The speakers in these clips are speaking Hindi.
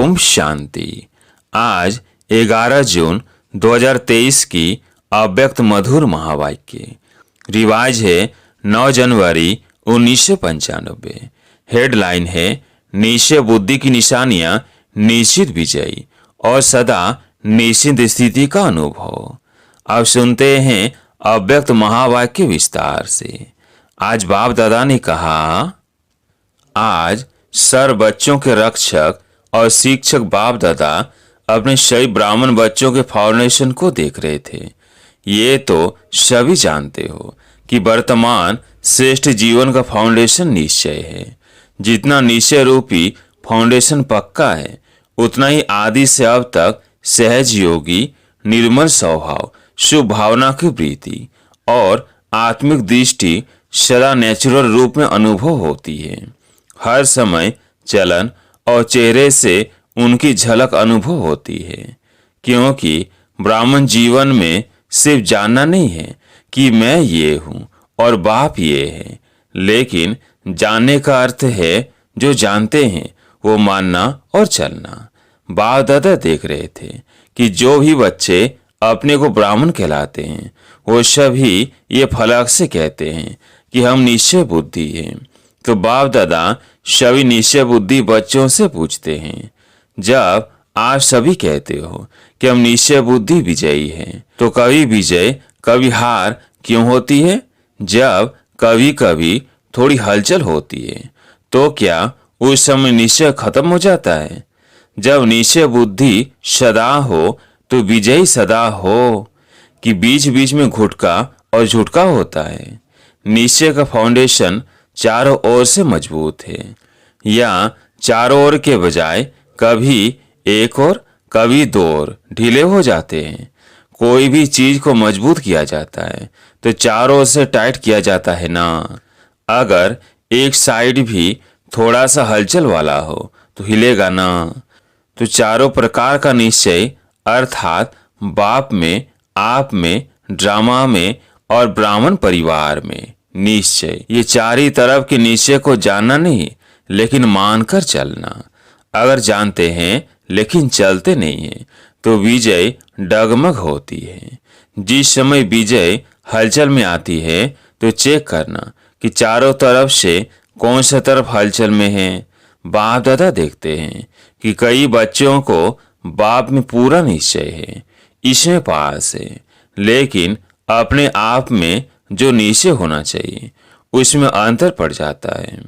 ओम शांति। आज 11 जून 2023 की अव्यक्त मधुर महावाक्य। रिवाज है 9 जनवरी 1995। हेडलाइन है निश्चय बुद्धि की निशानियां निश्चित विजयी और सदा निश्चित स्थिति का अनुभव। अब सुनते हैं अव्यक्त महावाक्य विस्तार से। आज बाप दादा ने कहा, आज सर्व बच्चों के रक्षक और शिक्षक बाप दादा अपने सभी ब्राह्मण बच्चों के फाउंडेशन को देख रहे थे। ये तो सभी जानते हो कि वर्तमान श्रेष्ठ जीवन का फाउंडेशन निश्चय है। जितना निश्चय रूपी फाउंडेशन पक्का है, उतना ही आदि से अब तक सहज योगी, निर्मल स्वभाव, शुभ भावना की वृद्धि और आत्मिक दृष्टि सदा नेचुरल रूप में अनुभव होती है। हर समय चलन और चेहरे से उनकी झलक अनुभव होती है, क्योंकि ब्राह्मण जीवन में सिर्फ जानना नहीं है कि मैं ये हूँ और बाप ये है, लेकिन जानने का अर्थ है जो जानते हैं वो मानना और चलना। बाप दादा देख रहे थे कि जो भी बच्चे अपने को ब्राह्मण कहलाते हैं वो सभी ये फलक से कहते हैं कि हम निश्चय बुद्धि हैं। तो बाप दादा सभी निश्चय बुद्धि बच्चों से पूछते हैं, जब आप सभी कहते हो कि हम निश्चय बुद्धि विजयी हैं, तो कभी विजय कभी हार क्यों होती है? जब कभी कभी थोड़ी हलचल होती है तो क्या उस समय निश्चय खत्म हो जाता है? जब निश्चय बुद्धि सदा हो तो विजयी सदा हो, कि बीच बीच में घुटका और झुटका होता है। निश्चय का फाउंडेशन चारों ओर से मजबूत है, या चारों ओर के बजाय कभी एक और कभी दो ओर ढीले हो जाते हैं। कोई भी चीज को मजबूत किया जाता है तो चारों ओर से टाइट किया जाता है ना। अगर एक साइड भी थोड़ा सा हलचल वाला हो तो हिलेगा ना। तो चारों प्रकार का निश्चय अर्थात बाप में, आप में, ड्रामा में और ब्राह्मण परिवार में निश्चय, ये चार ही तरफ के निश्चय को जानना नहीं लेकिन मानकर चलना। अगर जानते हैं लेकिन चलते नहीं हैं तो विजय डगमग होती है। जिस समय विजय हलचल में आती है तो चेक करना कि चारों तरफ से कौन सा तरफ हलचल में है। बाप दादा देखते हैं कि कई बच्चों को बाप में पूरा निश्चय है, इसमें पास है, लेकिन अपने आप में जो निश्चय होना चाहिए उसमें अंतर पड़ जाता है।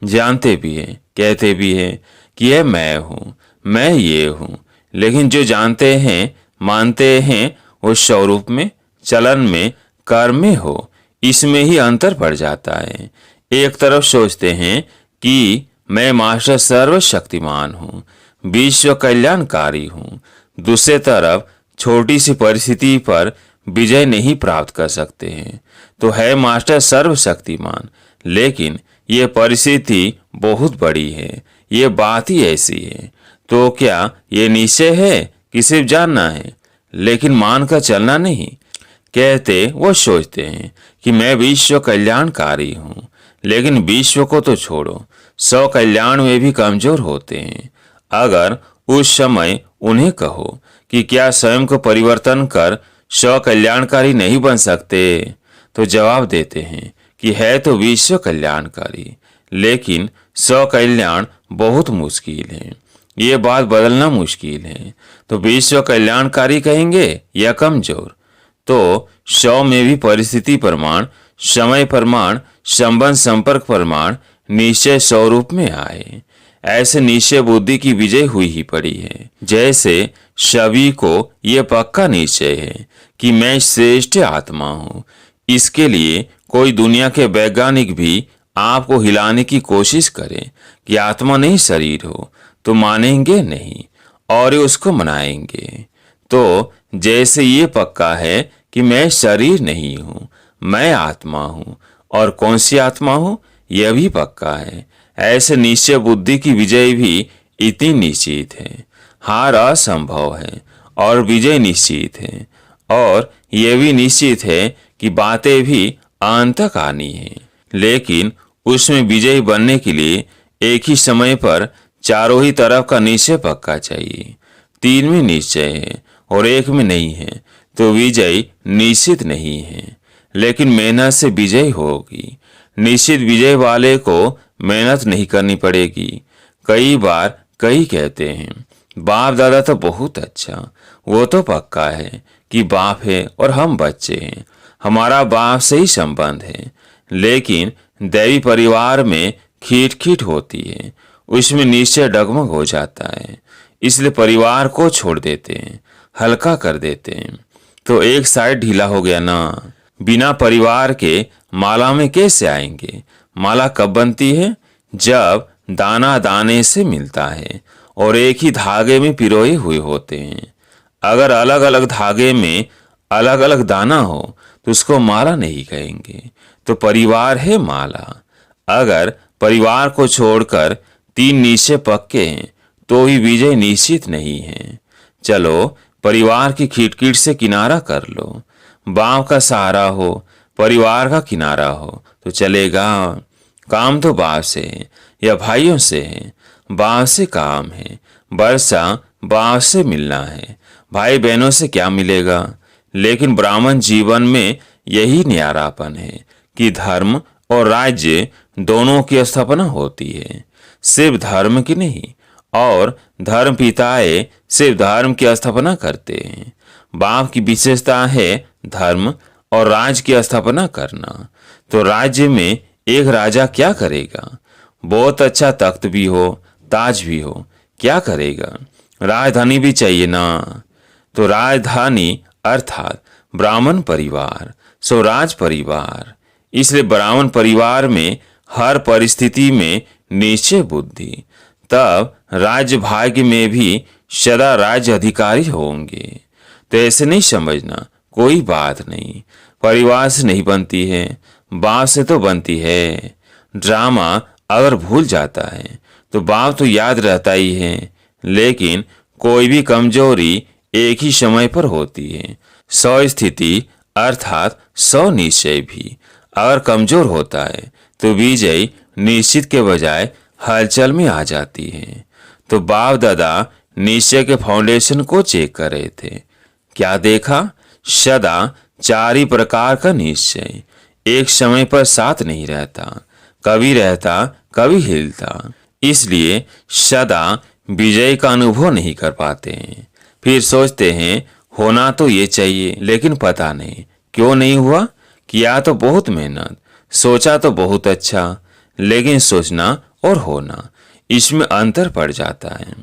जानते भी हैं, कहते भी हैं कि यह मैं हूँ, मैं ये हूँ, लेकिन जो जानते हैं, मानते हैं, वो स्वरूप में, चलन में, कर्म में हो, इसमें ही अंतर पड़ जाता है। एक तरफ सोचते हैं कि मैं मास्टर सर्वशक्तिमान हूँ, विश्व कल्याणकारी हूँ, दूसरे तरफ छोटी सी परिस्थिति पर विजय नहीं प्राप्त कर सकते हैं तो है मास्टर सर्वशक्तिमान, लेकिन ये परिस्थिति बहुत बड़ी है, ये बात ही ऐसी है। तो क्या ये निश्चय है कि सिर्फ जानना है लेकिन मान कर चलना नहीं? कहते वो सोचते हैं कि मैं विश्व कल्याणकारी हूँ, लेकिन विश्व को तो छोड़ो, स्व कल्याण में भी कमजोर होते हैं। अगर उस समय उन्हें कहो कि क्या स्वयं को परिवर्तन कर स्व कल्याणकारी नहीं बन सकते, तो जवाब देते हैं कि है तो विश्व कल्याणकारी, लेकिन स्व कल्याण बहुत मुश्किल है, ये बात बदलना मुश्किल है। तो विश्व कल्याणकारी कहेंगे या कमजोर? तो स्व में भी परिस्थिति प्रमाण, समय प्रमाण, संबंध संपर्क प्रमाण, निश्चय स्वरूप में आए। ऐसे निश्चय बुद्धि की विजय हुई ही पड़ी है। जैसे सभी को ये पक्का निश्चय है कि मैं श्रेष्ठ आत्मा हूँ। इसके लिए कोई दुनिया के वैज्ञानिक भी आपको हिलाने की कोशिश करें कि आत्मा नहीं शरीर हो, तो मानेंगे नहीं और उसको मनाएंगे। तो जैसे ये पक्का है कि मैं शरीर नहीं हूँ, मैं आत्मा हूँ, और कौन सी आत्मा हूँ यह भी पक्का है। ऐसे निश्चय बुद्धि की विजय भी इतनी निश्चित है। हार असंभव है और विजय निश्चित है, और यह भी निश्चित है कि बातें भी अंत तक आनी है, लेकिन उसमें विजयी बनने के लिए एक ही समय पर चारों ही तरफ का निश्चय पक्का चाहिए। 3 में निश्चय है और 1 में नहीं है तो विजय निश्चित नहीं है, लेकिन मेहनत से विजय होगी। निश्चित विजय वाले को मेहनत नहीं करनी पड़ेगी। कई बार कई कहते हैं बाप दादा तो बहुत अच्छा, वो तो पक्का है कि बाप है और हम बच्चे हैं, हमारा बाप से ही संबंध है। लेकिन दैवी परिवार में खींच खींच होती है, उसमें निश्चय डगमग हो जाता है, इसलिए परिवार को छोड़ देते हैं, हल्का कर देते हैं। तो एक साइड ढीला हो गया ना। बिना परिवार के माला में कैसे आएंगे? माला कब बनती है? जब दाना दाने से मिलता है और एक ही धागे में पिरोए हुए होते हैं। अगर अलग अलग धागे में अलग अलग दाना हो तो उसको माला नहीं कहेंगे। तो परिवार है माला। अगर परिवार को छोड़कर 3 निश्चय पक्के हैं तो ही विजय निश्चित नहीं है। चलो परिवार की खिटखिट से किनारा कर लो। बाप का सहारा हो, परिवार का किनारा हो तो चलेगा। काम तो बाप से है या भाइयों से है, बाप से काम है। वर्षा बाप से मिलना है, भाई बहनों से क्या मिलेगा? लेकिन ब्राह्मण जीवन में यही न्यारापन है कि धर्म और राज्य दोनों की स्थापना होती है, सिर्फ धर्म की नहीं। और धर्म पिताएं सिर्फ धर्म की स्थापना करते हैं। बाप की विशेषता है धर्म और राज्य की स्थापना करना। तो राज्य में एक राजा क्या करेगा? बहुत अच्छा तख्त भी हो, ताज भी हो, क्या करेगा? राजधानी भी चाहिए ना। तो राजधानी अर्थात ब्राह्मण परिवार, स्वराज परिवार। इसलिए ब्राह्मण परिवार में हर परिस्थिति में निश्चय बुद्धि, तब राज्य भाग्य में भी सदा राज्य अधिकारी होंगे। तो ऐसे नहीं समझना, कोई बात नहीं, परिवार से नहीं बनती है, बाप से तो बनती है। ड्रामा अगर भूल जाता है तो बाप तो याद रहता ही है, लेकिन कोई भी कमजोरी एक ही समय पर होती है। 100 स्थिति अर्थात 100 निश्चय भी अगर कमजोर होता है तो विजय निश्चित के बजाय हलचल में आ जाती है। तो बाप दादा निश्चय के फाउंडेशन को चेक कर रहे थे। क्या देखा? सदा 4 ही प्रकार का निश्चय एक समय पर साथ नहीं रहता, कभी रहता कभी हिलता। इसलिए सदा विजय का अनुभव नहीं कर पाते हैं। फिर सोचते हैं होना तो ये चाहिए, लेकिन पता नहीं क्यों नहीं हुआ। किया तो बहुत मेहनत, सोचा तो बहुत अच्छा, लेकिन सोचना और होना इसमें अंतर पड़ जाता है।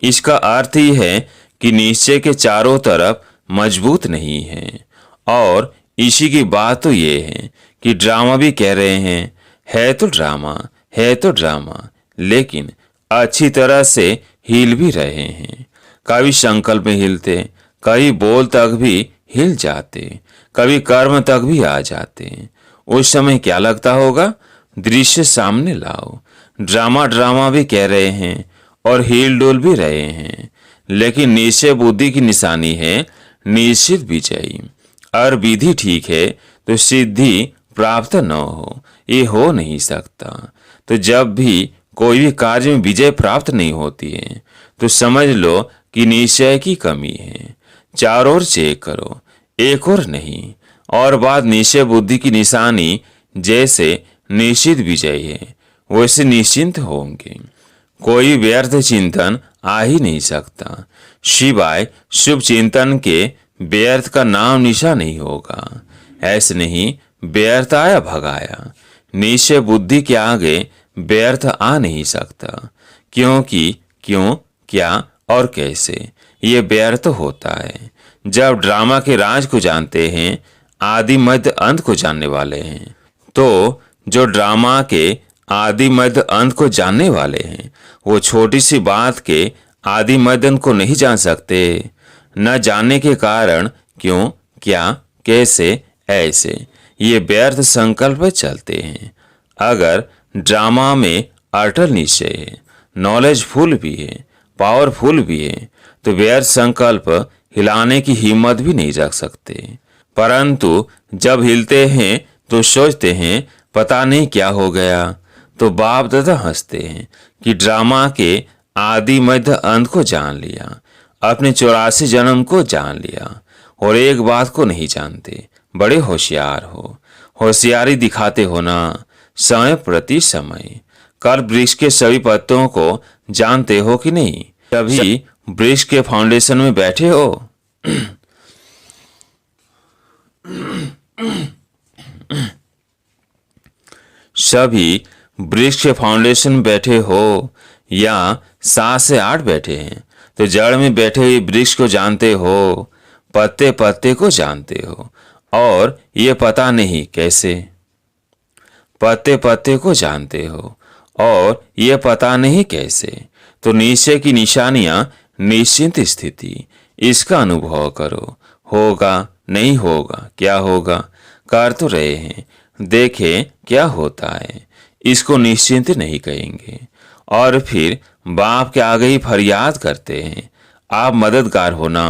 इसका अर्थ ही है कि निश्चय के चारों तरफ मजबूत नहीं है। और इसी की बात तो ये है कि ड्रामा भी कह रहे हैं है तो ड्रामा, है तो ड्रामा, लेकिन अच्छी तरह से हिल भी रहे हैं। कभी संकल्प में हिलते, कभी बोल तक भी हिल जाते, कभी कर्म तक भी आ जाते। उस समय क्या लगता होगा? दृश्य सामने लाओ। ड्रामा भी कह रहे हैं और हिल डुल भी रहे हैं, लेकिन निश्चय बुद्धि की निशानी है निश्चित विजयी। और विधि ठीक है तो सिद्धि प्राप्त न हो, ये हो नहीं सकता। तो जब भी कोई भी कार्य में विजय प्राप्त नहीं होती है तो समझ लो कि निश्चय की कमी है। चारों ओर चेक करो, एक और नहीं। और बात निश्चय बुद्धि की निशानी जैसे निश्चित विजय है वैसे निश्चिंत होंगे। कोई व्यर्थ चिंतन आ ही नहीं सकता, सिवाय शुभ चिंतन के व्यर्थ का नाम निशा नहीं होगा। ऐसे नहीं व्यर्थ आया भगाया, निश्चय बुद्धि के आगे व्यर्थ आ नहीं सकता, क्योंकि क्यों, क्या और कैसे ये व्यर्थ होता है। जब ड्रामा के राज को जानते हैं, आदि मध्य अंत को जानने वाले हैं। तो जो ड्रामा के आदि मध्य अंत को जानने वाले हैं वो छोटी सी बात के आदि मध्य अंत को नहीं जान सकते। न जानने के कारण क्यों, क्या, कैसे, ऐसे ये व्यर्थ संकल्प चलते हैं। अगर ड्रामा में अटल निश्चय है, नॉलेजफुल भी है, पावरफुल भी है, तो व्यर्थ संकल्प हिलाने की हिम्मत भी नहीं रख सकते। परंतु जब हिलते हैं तो सोचते हैं पता नहीं क्या हो गया। तो बाप दादा हंसते हैं कि ड्रामा के आदि मध्य अंत को जान लिया, अपने 84 जन्म को जान लिया और एक बात को नहीं जानते, बड़े होशियार हो। होशियारी दिखाते हो ना, समय प्रति समय। कल वृक्ष के सभी पत्तों को जानते हो कि नहीं? तभी वृक्ष के फाउंडेशन में बैठे हो। सभी वृक्ष के फाउंडेशन में बैठे हो या 7 से 8 बैठे हैं, तो जड़ में बैठे हुए वृक्ष को जानते हो, पत्ते पत्ते को जानते हो। और ये पता नहीं कैसे, पत्ते पत्ते को जानते हो और ये पता नहीं कैसे। तो नीचे की निशानियां निश्चिंत स्थिति, इसका अनुभव करो। होगा नहीं होगा, क्या होगा, कर तो रहे हैं, देखें क्या होता है। इसको निश्चिंत नहीं कहेंगे। और फिर बाप के आगे ही फरियाद करते हैं, आप मददगार होना,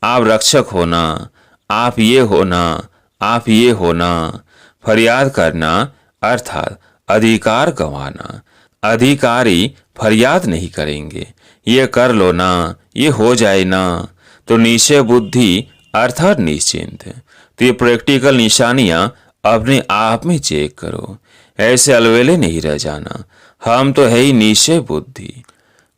आप रक्षक होना, आप ये होना, आप ये होना। फरियाद करना अर्थात अधिकार गंवाना। अधिकारी फरियाद नहीं करेंगे, ये कर लो ना, ये हो जाए ना। तो निश्चय बुद्धि अर्थात निश्चिंत। तो ये प्रैक्टिकल निशानियां अपने आप में चेक करो, ऐसे अलवेले नहीं रह जाना। हम तो है ही निश्चय बुद्धि।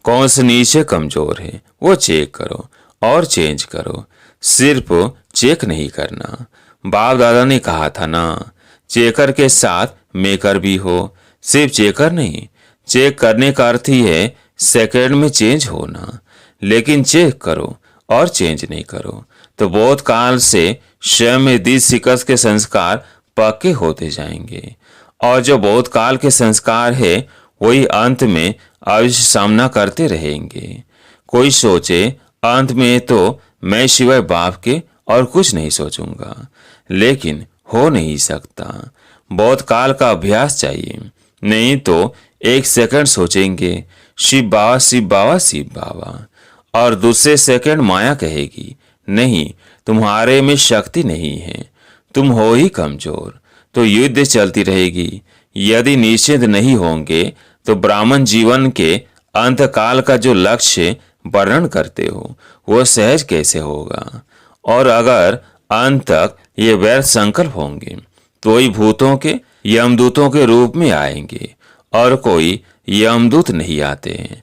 कौन से निश्चय कमजोर है वो चेक करो और चेंज करो, सिर्फ चेक नहीं करना। बाप दादा ने कहा था ना, चेकर के साथ मेकर भी हो। सिर्फ चेकर नहीं, चेक करने का अर्थ ही है सेकंड में चेंज होना। लेकिन चेक करो और चेंज नहीं करो तो बहुत काल से स्वयं में दीज शिकस के संस्कार पक्के होते जाएंगे। और जो बहुत काल के संस्कार है वही अंत में अवश्य सामना करते रहेंगे। कोई सोचे अंत में तो मैं सिवाय बाप के और कुछ नहीं सोचूंगा, लेकिन हो नहीं सकता। बहुत काल का अभ्यास चाहिए, नहीं तो एक सेकंड सोचेंगे शिव बाबा शिव बाबा शिव बाबा, और दूसरे सेकंड माया कहेगी नहीं, तुम्हारे में शक्ति नहीं है, तुम हो ही कमजोर। तो युद्ध चलती रहेगी। यदि निश्चित नहीं होंगे तो ब्राह्मण जीवन के अंत काल का जो लक्ष्य वर्णन करते हो वो सहज कैसे होगा। और अगर अंत तक ये व्यर्थ संकल्प होंगे तो वही भूतों के यमदूतों के रूप में आएंगे और कोई यमदूत नहीं आते हैं।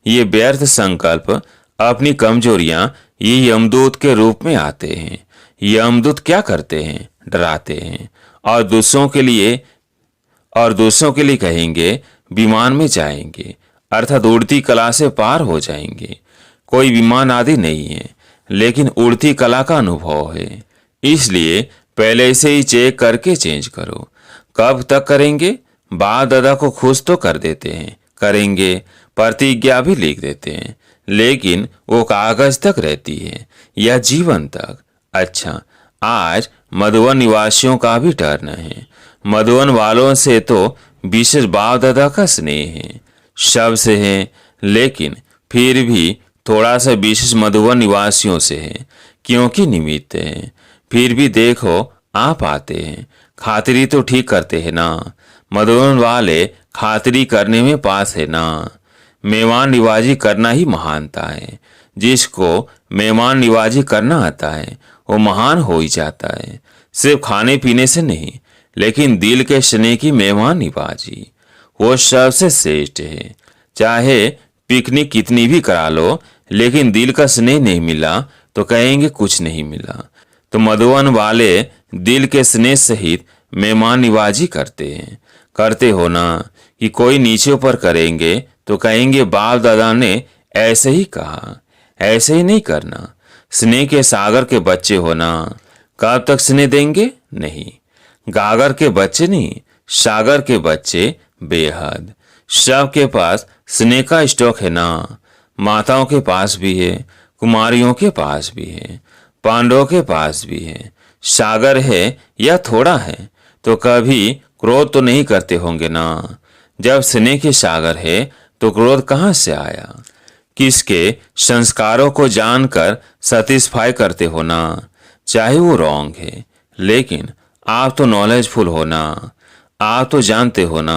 ये व्यर्थ संकल्प अपनी कमजोरियां ये यमदूत के रूप में आते हैं। यमदूत क्या करते हैं? डराते हैं और दूसरों के लिए कहेंगे विमान में जाएंगे, अर्थात उड़ती कला से पार हो जाएंगे। कोई विमान आदि नहीं है, लेकिन उड़ती कला का अनुभव है। इसलिए पहले से ही चेक करके चेंज करो। कब तक करेंगे? बाप दादा को खुश तो कर देते हैं, करेंगे, प्रतिज्ञा भी लिख देते हैं, लेकिन वो कागज तक रहती है या जीवन तक। अच्छा, आज मधुवन निवासियों का भी टर्न है। मधुवन वालों से तो विशेष बाप दादा का स्नेह है, सब से है, लेकिन फिर भी थोड़ा सा विशेष मधुवन निवासियों से है, क्योंकि निमित्त है। फिर भी देखो आप आते हैं, खातिरी तो ठीक करते हैं ना। मधुवन वाले खातिरी करने में पास है ना। मेहमान निवाजी करना ही महानता है। जिसको मेहमान निवाजी करना आता है वो महान हो ही जाता है। सिर्फ खाने पीने से नहीं, लेकिन दिल के स्नेह की मेहमान निवाजी वो सबसे श्रेष्ठ है। चाहे पिकनिक कितनी भी करा लो, लेकिन दिल का स्नेह नहीं मिला तो कहेंगे कुछ नहीं मिला। तो मधुवन वाले दिल के स्नेह सहित मेहमान निवाजी करते हैं। करते हो ना कि कोई नीचे ऊपर करेंगे तो कहेंगे बाप दादा ने ऐसे ही कहा। ऐसे ही नहीं करना। स्नेह के सागर के बच्चे होना। कब तक स्नेह देंगे? नहीं, गागर के बच्चे नहीं, सागर के बच्चे बेहद। सबके पास स्नेह का स्टॉक है ना। माताओं के पास भी है, कुमारियों के पास भी है, पांडवों के पास भी है। सागर है या थोड़ा है तो कभी क्रोध तो नहीं करते होंगे ना। जब स्नेह के सागर है तो क्रोध कहाँ से आया? किसके संस्कारों को जानकर सेटिस्फाई करते हो ना। चाहे वो रॉन्ग है, लेकिन आप तो नॉलेजफुल हो ना। आप तो जानते हो ना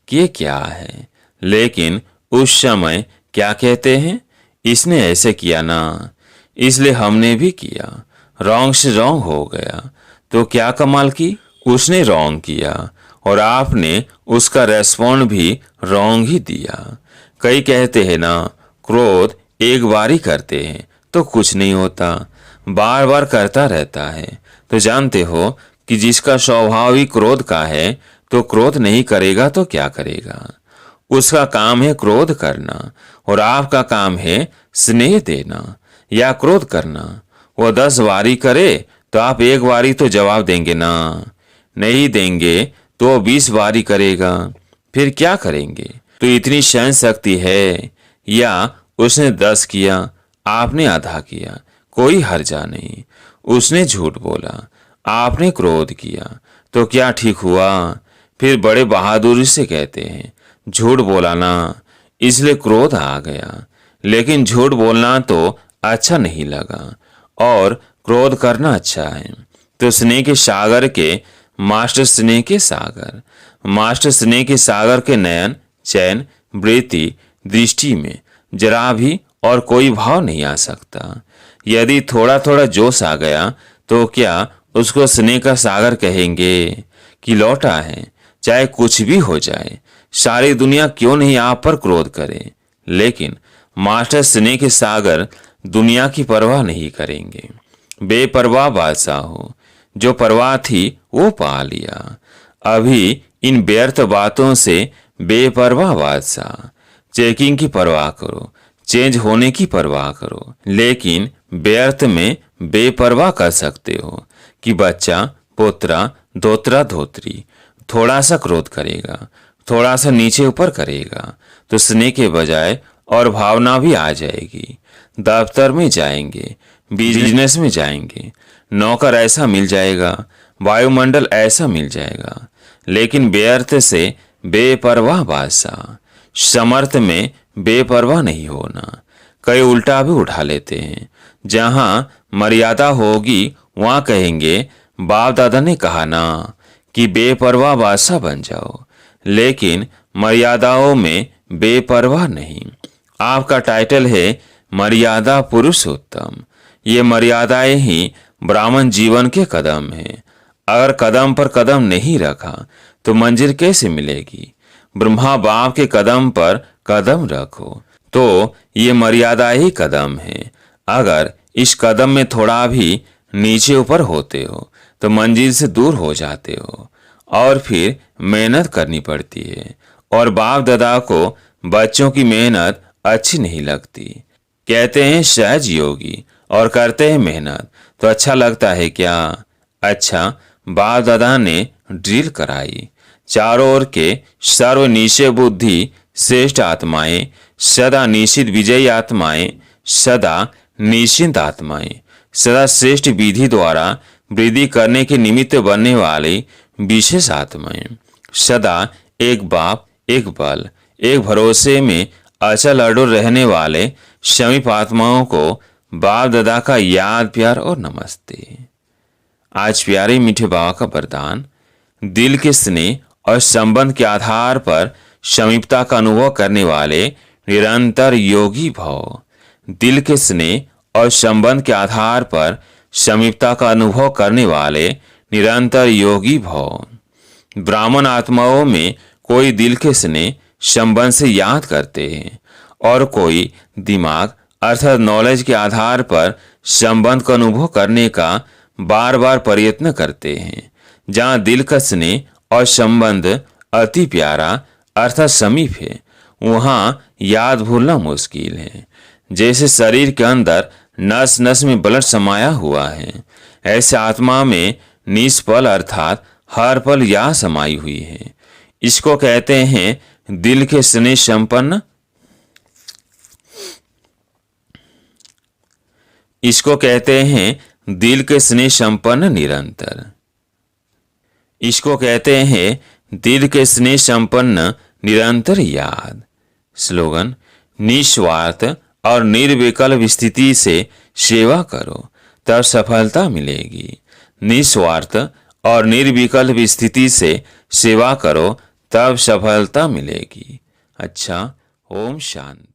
कि ये क्या है, लेकिन उस समय क्या कहते हैं, इसने ऐसे किया ना, इसलिए हमने भी किया, रॉन्ग से रॉन्ग हो गया। तो क्या कमाल की, उसने रॉन्ग किया और आपने उसका रेस्पॉन्ड भी रॉन्ग ही दिया। कई कहते हैं ना, क्रोध एक बार ही करते हैं तो कुछ नहीं होता, बार बार करता रहता है। तो जानते हो कि जिसका स्वभाव ही क्रोध का है तो क्रोध नहीं करेगा तो क्या करेगा। उसका काम है क्रोध करना और आपका काम है स्नेह देना या क्रोध करना। वो 10 बारी करे तो आप एक बारी तो जवाब देंगे ना, नहीं देंगे तो वो 20 बारी करेगा, फिर क्या करेंगे। तो इतनी सहन शक्ति है। या उसने 10 किया, आपने आधा किया, कोई हर्जा नहीं। उसने झूठ बोला, आपने क्रोध किया, तो क्या ठीक हुआ। फिर बड़े बहादुरी से कहते हैं झूठ बोला ना, इसलिए क्रोध आ गया। लेकिन झूठ बोलना तो अच्छा नहीं लगा और क्रोध करना अच्छा है। तो स्नेह के सागर के मास्टर, स्नेह के सागर मास्टर, स्नेह के सागर के नयन, चैन, वृत्ति, दृष्टि में जरा भी और कोई भाव नहीं आ सकता। यदि थोड़ा थोड़ा जोश आ गया तो क्या उसको स्नेह का सागर कहेंगे कि लौटा है। चाहे कुछ भी हो जाए, सारी दुनिया क्यों नहीं आप पर क्रोध करे, लेकिन मास्टर स्नेह के सागर दुनिया की परवाह नहीं करेंगे। बेपरवाह बादशाह हो, जो परवाह थी वो पा लिया। अभी इन व्यर्थ बातों से बेपरवाह बादशाह। चेकिंग की परवाह करो, चेंज होने की परवाह करो, लेकिन व्यर्थ में बेपरवाह कर सकते हो कि बच्चा, पोतरा, धोतरा, धोतरी थोड़ा सा क्रोध करेगा, थोड़ा सा नीचे ऊपर करेगा तो स्नेह के बजाय और भावना भी आ जाएगी। दफ्तर में जाएंगे, बिजनेस में जाएंगे, नौकर ऐसा मिल जाएगा, वायुमंडल ऐसा मिल जाएगा, लेकिन व्यर्थ से बेपरवाह बादशाह। समर्थ में बेपरवाह नहीं होना। कई उल्टा भी उठा लेते हैं, जहां मर्यादा होगी वहां कहेंगे बाप दादा ने कहा ना कि बेपरवाह बादशाह बन जाओ, लेकिन मर्यादाओं में बेपरवाह नहीं। आपका टाइटल है मर्यादा पुरुषोत्तम। ये मर्यादाएं ही ब्राह्मण जीवन के कदम हैं। अगर कदम पर कदम नहीं रखा तो मंजिल कैसे मिलेगी। ब्रह्मा बाप के कदम पर कदम रखो तो ये मर्यादा ही कदम है। अगर इस कदम में थोड़ा भी नीचे ऊपर होते हो तो मंजिल से दूर हो जाते हो और फिर मेहनत करनी पड़ती है। और बाप दादा को बच्चों की मेहनत अच्छी नहीं लगती। कहते हैं सहज योगी और करते हैं मेहनत तो अच्छा लगता है क्या। अच्छा, बाप दादा ने ड्रिल कराई। चारों ओर के सर्वनिश्चय बुद्धि श्रेष्ठ आत्माएं, सदा निश्चित विजयी आत्माएं, सदा निश्चिंत आत्माएं, सदा श्रेष्ठ विधि द्वारा वृद्धि करने के निमित्त बनने वाली विशेष आत्माएं, सदा एक बाप, एक बल, एक भरोसे में अचल अडुल रहने वाले समीप आत्माओं को बाप दादा का याद, प्यार और नमस्ते। आज प्यारे मीठे बाबा का वरदान, दिल के स्नेह और संबंध के आधार पर समीपता का अनुभव करने वाले निरंतर योगी भव। दिल के स्नेह और संबंध के आधार पर समीपता का अनुभव करने वाले निरंतर योगी भव। ब्राह्मण आत्माओं में कोई दिल के स्नेह संबंध से याद करते हैं और कोई दिमाग अर्थात नॉलेज के आधार पर संबंध का अनुभव करने का बार बार प्रयत्न करते हैं। जहाँ दिल का स्नेह और संबंध अति प्यारा अर्थात समीप है, वहाँ याद भूलना मुश्किल है। जैसे शरीर के अंदर नस नस में ब्लड समाया हुआ है, ऐसे आत्मा में निष्पल अर्थात हर पल याद समाई हुई है। इसको कहते हैं दिल के स्नेह संपन्न, इसको कहते हैं दिल के स्नेह संपन्न निरंतर। इसको कहते हैं दिल के स्नेह संपन्न निरंतर याद। स्लोगन, निस्वार्थ और निर्विकल्प स्थिति से सेवा करो तब सफलता मिलेगी। निस्वार्थ और निर्विकल्प स्थिति से सेवा करो तब सफलता मिलेगी। अच्छा, ओम शांति।